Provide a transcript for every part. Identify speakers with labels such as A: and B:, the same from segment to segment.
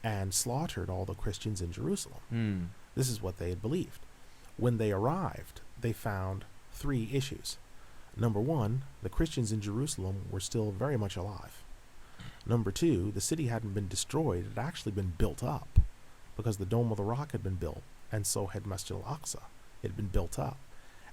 A: and slaughtered all the Christians in Jerusalem.
B: Mm.
A: This is what they had believed. When they arrived, they found three issues. Number one, the Christians in Jerusalem were still very much alive. Number two, the city hadn't been destroyed. It had actually been built up because the Dome of the Rock had been built, and so had Masjid al-Aqsa. It had been built up.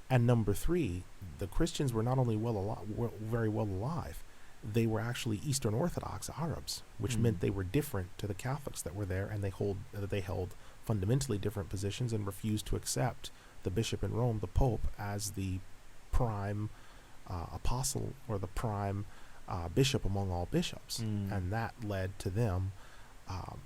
A: And number three, the Christians were not only very well alive, they were actually Eastern Orthodox Arabs, which meant they were different to the Catholics that were there, and they held fundamentally different positions and refused to accept the bishop in Rome, the Pope, as the prime apostle or the prime bishop among all bishops. And that led to them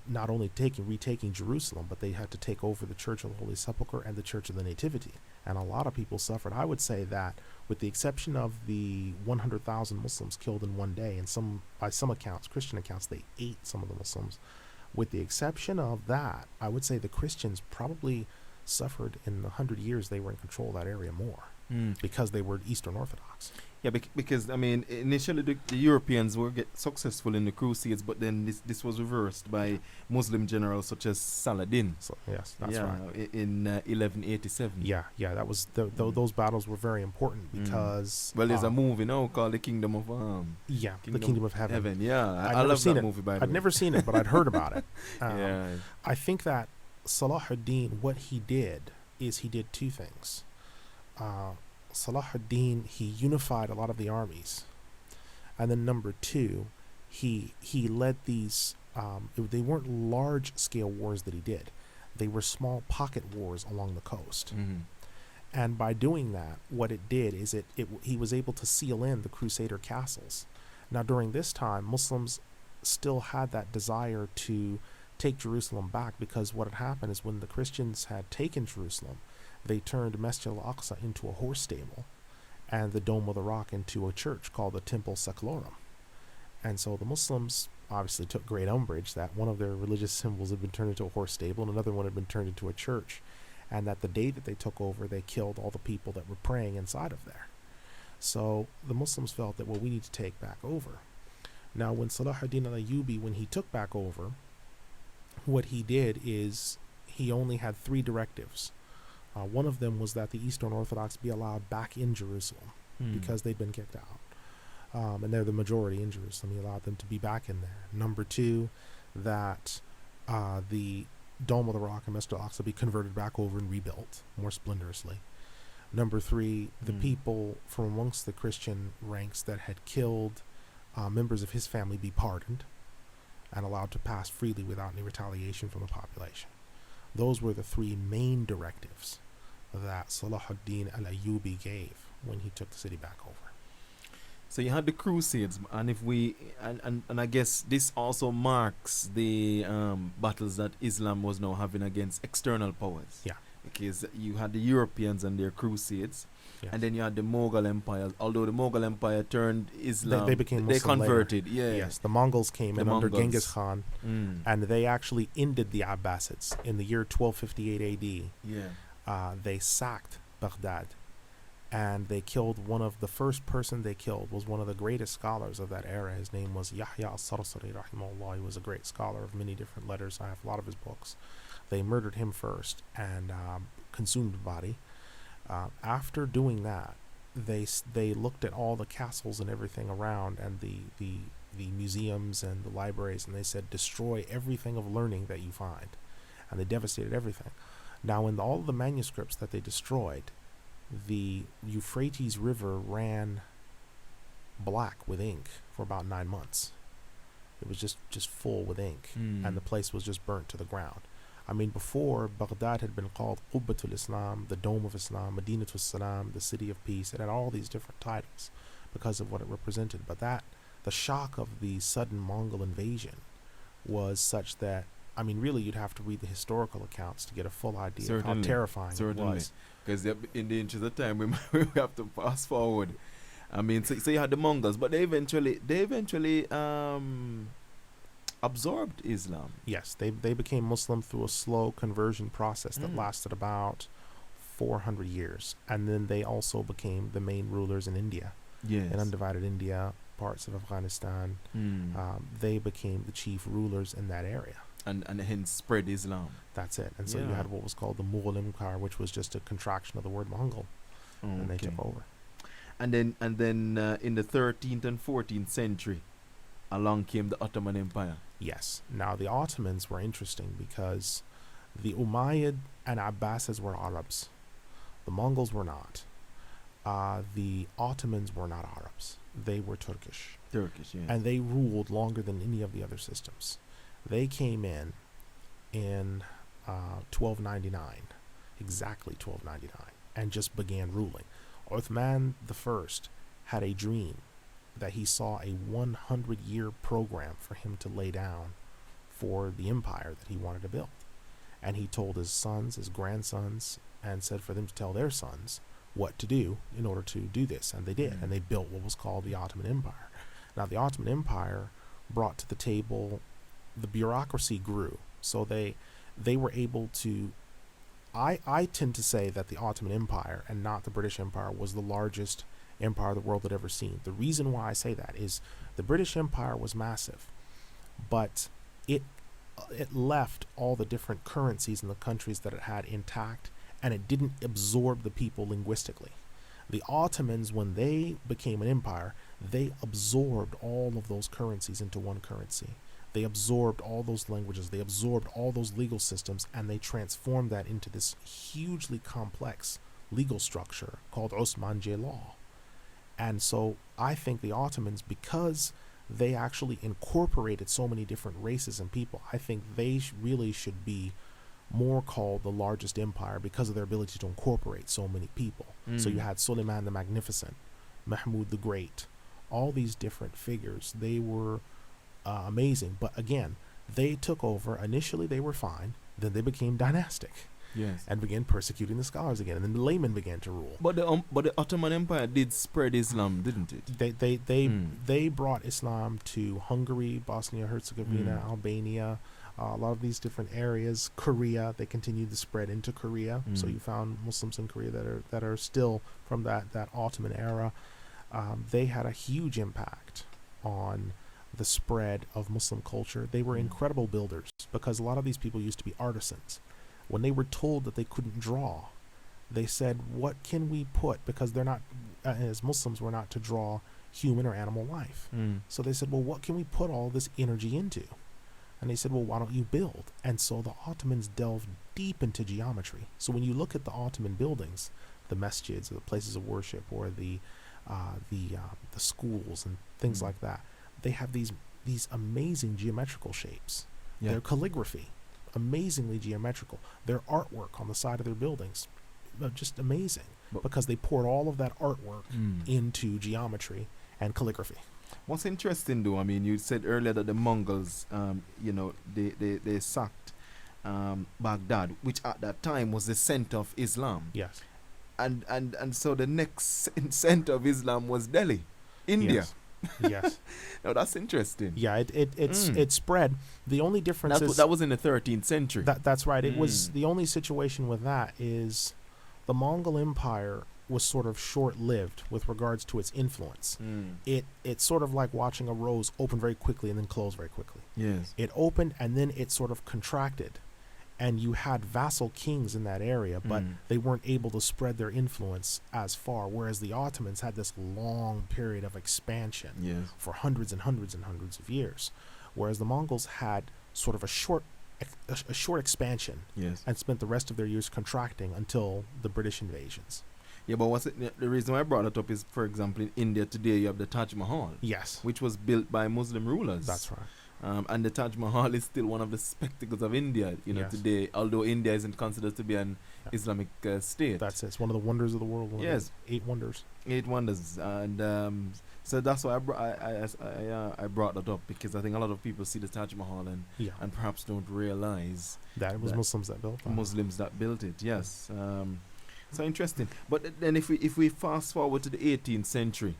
A: not only retaking Jerusalem, but they had to take over the Church of the Holy Sepulchre and the Church of the Nativity. And a lot of people suffered. I would say that, with the exception of the 100,000 Muslims killed in one day, and by some accounts, Christian accounts, they ate some of the Muslims. With the exception of that, I would say the Christians probably suffered in the 100 years they were in control of that area more, because they were Eastern Orthodox.
B: Yeah, because I mean, initially the Europeans were successful in the Crusades, but then this was reversed by Muslim generals such as Saladin.
A: So, yes, that's right.
B: In 1187.
A: Yeah, that was those battles were very important because.
B: Well, there's a movie now called The Kingdom of
A: The Kingdom of Heaven.
B: Yeah,
A: I
B: love that
A: it.
B: movie. By the
A: I'd
B: way.
A: never seen it, but I'd heard about it.
B: Yeah,
A: I think that Salah ad-Din, what he did is he did two things. Salah ad-Din, he unified a lot of the armies, and then number two, he led these. They weren't large scale wars that he did; they were small pocket wars along the coast. And by doing that, what it did is he was able to seal in the Crusader castles. Now, during this time, Muslims still had that desire to take Jerusalem back, because what had happened is when the Christians had taken Jerusalem, they turned Masjid al-Aqsa into a horse stable and the Dome of the Rock into a church called the Temple Seclorum. And so the Muslims obviously took great umbrage that one of their religious symbols had been turned into a horse stable and another one had been turned into a church, and that the day that they took over, they killed all the people that were praying inside of there. So the Muslims felt that, well, we need to take back over. Now, when Salah ad-Din al-Ayyubi, when he took back over, what he did is he only had three directives. One of them was that the Eastern Orthodox be allowed back in Jerusalem because they'd been kicked out. And they're the majority in Jerusalem. He allowed them to be back in there. Number two, that the Dome of the Rock and Masjid al-Aqsa be converted back over and rebuilt more splendorously. Number three, the people from amongst the Christian ranks that had killed members of his family be pardoned and allowed to pass freely without any retaliation from the population. Those were the three main directives that Salah ad-Din al-Ayyubi gave when he took the city back over.
B: So you had the Crusades, and and I guess this also marks the battles that Islam was now having against external powers.
A: Yeah.
B: Because you had the Europeans and their Crusades,
A: Yes.
B: and then you had the Mughal Empire. Although the Mughal Empire turned Islam,
A: They became
B: they
A: Muslim
B: converted.
A: later.
B: Yeah.
A: Yes, the Mongols came
B: The
A: in under
B: Mongols.
A: Genghis Khan, and they actually ended the Abbasids in the year 1258 AD.
B: Yeah.
A: They sacked Baghdad, and they killed the first person they killed was one of the greatest scholars of that era. His name was Yahya al-Sarsari rahimahullah. He was a great scholar of many different letters. I have a lot of his books. They murdered him first and consumed the body. After doing that, they looked at all the castles and everything around, and the museums and the libraries, and they said, destroy everything of learning that you find. And they devastated everything. Now, in all the manuscripts that they destroyed, the Euphrates River ran black with ink for about 9 months. It was just full with ink, and the place was just burnt to the ground. I mean, before, Baghdad had been called Qubbatul Islam, the Dome of Islam, Madinatul Salam, the City of Peace. It had all these different titles because of what it represented. But the shock of the sudden Mongol invasion was such that, I mean, really, you'd have to read the historical accounts to get a full idea of how terrifying it was.
B: Because in the interest of time, we have to fast forward. I mean, so you had the Mongols, but they eventually absorbed Islam.
A: Yes, they became Muslim through a slow conversion process that lasted about 400 years. And then they also became the main rulers in India.
B: Yes.
A: In undivided India, parts of Afghanistan. They became the chief rulers in that area.
B: and hence spread Islam.
A: That's it. And so you
B: Yeah.
A: had what was called the Mughal Empire, which was just a contraction of the word Mongol, and they
B: Okay.
A: took over.
B: And then in the 13th and 14th century, along came the Ottoman Empire.
A: Yes. Now the Ottomans were interesting because the Umayyad and Abbasids were Arabs. The Mongols were not. The Ottomans were not Arabs. They were Turkish.
B: Turkish, yeah.
A: And they ruled longer than any of the other systems. They came in 1299, exactly 1299, and just began ruling. Uthman I had a dream that he saw a 100-year program for him to lay down for the empire that he wanted to build. And he told his sons, his grandsons, and said for them to tell their sons what to do in order to do this. And they did. And they built what was called the Ottoman Empire. Now, the Ottoman Empire brought to the table, the bureaucracy grew. So they were able to, I tend to say that the Ottoman Empire and not the British Empire was the largest empire the world had ever seen. The reason why I say that is the British Empire was massive, but it left all the different currencies in the countries that it had intact, and it didn't absorb the people linguistically. The Ottomans, when they became an empire, they absorbed all of those currencies into one currency. They absorbed all those languages, they absorbed all those legal systems, and they transformed that into this hugely complex legal structure called Osmanli law. And so I think the Ottomans, because they actually incorporated so many different races and people, I think they really should be more called the largest empire because of their ability to incorporate so many people. So you had Suleiman the Magnificent, Mahmud the Great, all these different figures. They were amazing. But again, they took over. Initially, they were fine. Then they became dynastic.
B: Yes.
A: And began persecuting the scholars again. And then the laymen began to rule.
B: But the Ottoman Empire did spread Islam, didn't it?
A: They brought Islam to Hungary, Bosnia, Herzegovina, Albania, a lot of these different areas. Korea, they continued to spread into Korea. So you found Muslims in Korea that are still from that Ottoman era. They had a huge impact on the spread of Muslim culture. They were incredible builders because a lot of these people used to be artisans. When they were told that they couldn't draw, they said, what can we put? Because they're not, as Muslims, we're not to draw human or animal life. So they said, well, what can we put all this energy into? And they said, well, why don't you build? And so the Ottomans delved deep into geometry. So when you look at the Ottoman buildings, the masjids, or the places of worship, or the schools and things like that, they have these amazing geometrical shapes.
B: Yeah.
A: Their calligraphy, amazingly geometrical. Their artwork on the side of their buildings, just amazing, because they poured all of that artwork into geometry and calligraphy.
B: What's interesting, though, I mean, you said earlier that the Mongols, they sacked Baghdad, which at that time was the center of Islam.
A: Yes.
B: And so the next center of Islam was Delhi, India.
A: Yes.
B: Now that's interesting.
A: Yeah, it spread. The only difference is
B: that was in the 13th century.
A: That's right. It was the only situation with that is the Mongol Empire was sort of short-lived with regards to its influence. It's sort of like watching a rose open very quickly and then close very quickly.
B: Yes.
A: It opened and then it sort of contracted, and you had vassal kings in that area, but they weren't able to spread their influence as far, whereas the Ottomans had this long period of expansion for hundreds and hundreds and hundreds of years, whereas the Mongols had sort of a short expansion and spent the rest of their years contracting until the British invasions.
B: Yeah, but the reason why I brought it up is, for example, in India today you have the Taj Mahal.
A: Yes.
B: Which was built by Muslim rulers.
A: That's right.
B: And the Taj Mahal is still one of the spectacles of India, today, although India isn't considered to be an Islamic state.
A: That's it. It's one of the wonders of the world. One of the 8 wonders.
B: 8 wonders. And so that's why I brought that up, because I think a lot of people see the Taj Mahal and perhaps don't realize
A: that it was Muslims that built it.
B: Muslims that built it, yes. So interesting. But then if we fast forward to the 18th century,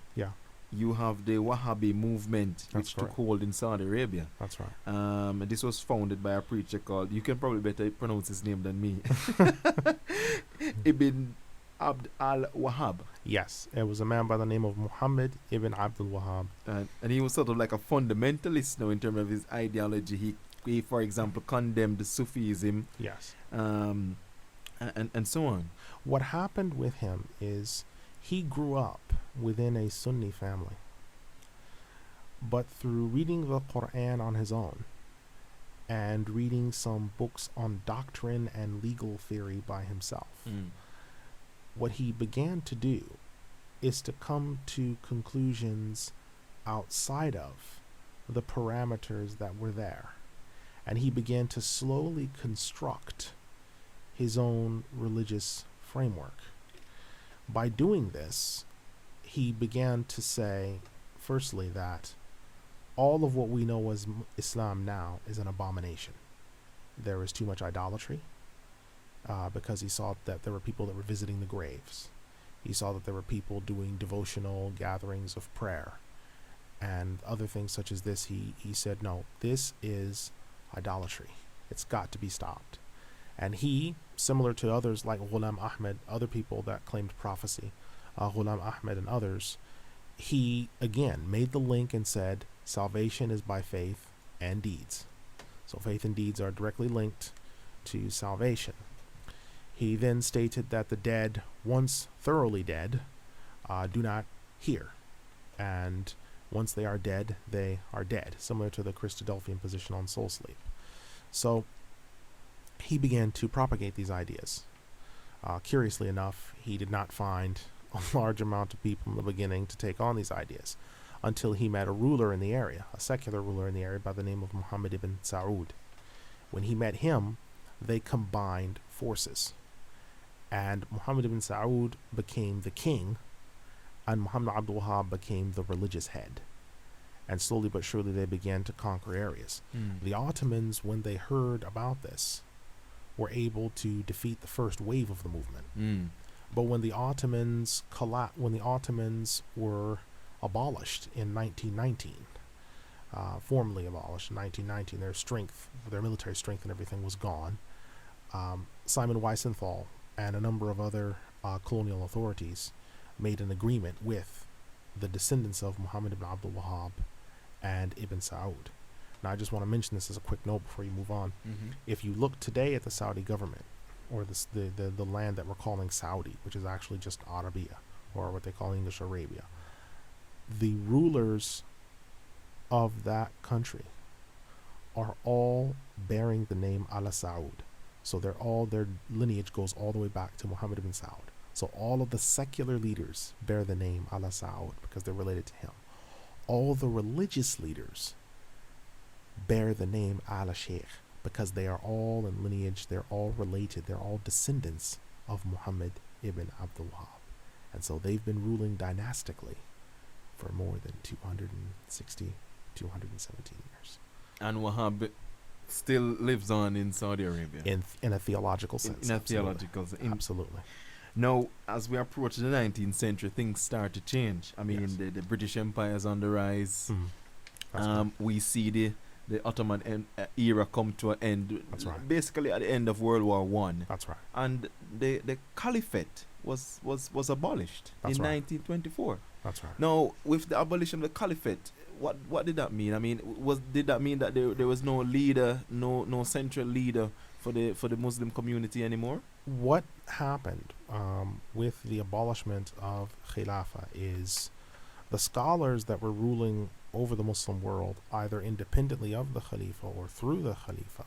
B: you have the Wahhabi movement, which took hold in Saudi Arabia.
A: That's right.
B: This was founded by a preacher called, you can probably better pronounce his name than me, Ibn Abd al-Wahhab.
A: Yes, it was a man by the name of Muhammad ibn Abd al-Wahhab.
B: And he was sort of like a fundamentalist now in terms of his ideology. he, for example, condemned Sufism.
A: Yes.
B: And so on.
A: What happened with him is he grew up within a Sunni family, but through reading the Quran on his own and reading some books on doctrine and legal theory by himself, what he began to do is to come to conclusions outside of the parameters that were there. And he began to slowly construct his own religious framework. By doing this, he began to say, firstly, that all of what we know as Islam now is an abomination. There is too much idolatry, because he saw that there were people that were visiting the graves. He saw that there were people doing devotional gatherings of prayer and other things such as this. He said, no, this is idolatry. It's got to be stopped. And he, similar to others like Ghulam Ahmed, other people that claimed prophecy, Ghulam Ahmed and others, he again made the link and said salvation is by faith and deeds. So faith and deeds are directly linked to salvation. He then stated that the dead, once thoroughly dead, do not hear. And once they are dead, similar to the Christadelphian position on soul sleep. So he began to propagate these ideas. Curiously enough, he did not find a large amount of people in the beginning to take on these ideas until he met a ruler in the area, a secular ruler in the area by the name of Muhammad ibn Saud. When he met him, they combined forces. And Muhammad ibn Saud became the king, and Muhammad Abdul Wahhab became the religious head. And slowly but surely they began to conquer areas. The Ottomans, when they heard about this, were able to defeat the first wave of the movement. But when the Ottomans were abolished in 1919, formally abolished in 1919, their military strength and everything was gone. Simon Wiesenthal and a number of other colonial authorities made an agreement with the descendants of Muhammad ibn Abdul Wahhab and Ibn Saud. Now, I just want to mention this as a quick note before you move on. If you look today at the Saudi government, or the land that we're calling Saudi, which is actually just Arabia, or what they call English Arabia, the rulers of that country are all bearing the name Al Saud. So their lineage goes all the way back to Muhammad ibn Saud. So all of the secular leaders bear the name Al Saud because they're related to him. All the religious leaders bear the name Al Sheikh because they are all in lineage, they're all related, they're all descendants of Muhammad ibn Abdul Wahhab. And so they've been ruling dynastically for more than 217 years.
B: And Wahhab still lives on in Saudi Arabia.
A: In a theological sense.
B: In a theological sense.
A: Absolutely.
B: Now, as we approach the 19th century, things start to change. I mean, yes. the British Empire is on the rise. We see the Ottoman era come to an end.
A: That's right.
B: Basically at the end of World War One.
A: That's right.
B: And the caliphate was abolished in 1924.
A: That's right.
B: Now, with the abolition of the caliphate, what did that mean? I mean, did that mean that there was no leader, no central leader for the Muslim community anymore?
A: What happened with the abolishment of Khilafah is the scholars that were ruling over the Muslim world, either independently of the Khalifa or through the Khalifa,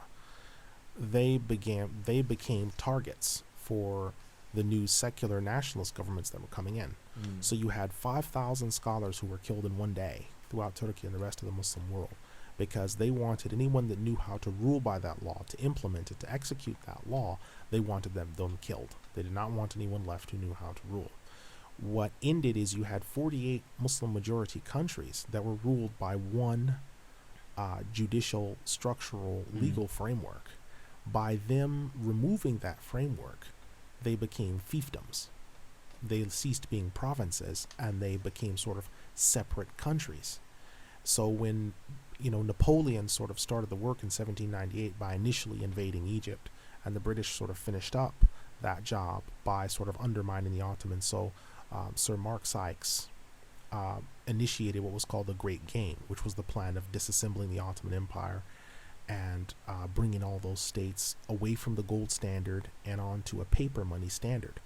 A: they became targets for the new secular nationalist governments that were coming in. So you had 5,000 scholars who were killed in one day throughout Turkey and the rest of the Muslim world because they wanted anyone that knew how to rule by that law, to implement it, to execute that law, they wanted them killed. They did not want anyone left who knew how to rule. What ended is you had 48 Muslim majority countries that were ruled by one judicial, structural, legal framework. By them removing that framework, they became fiefdoms. They ceased being provinces and they became sort of separate countries. So when Napoleon sort of started the work in 1798 by initially invading Egypt, and the British sort of finished up that job by sort of undermining the Ottomans. So Sir Mark Sykes initiated what was called the Great Game, which was the plan of disassembling the Ottoman Empire and bringing all those states away from the gold standard and onto a paper money standard.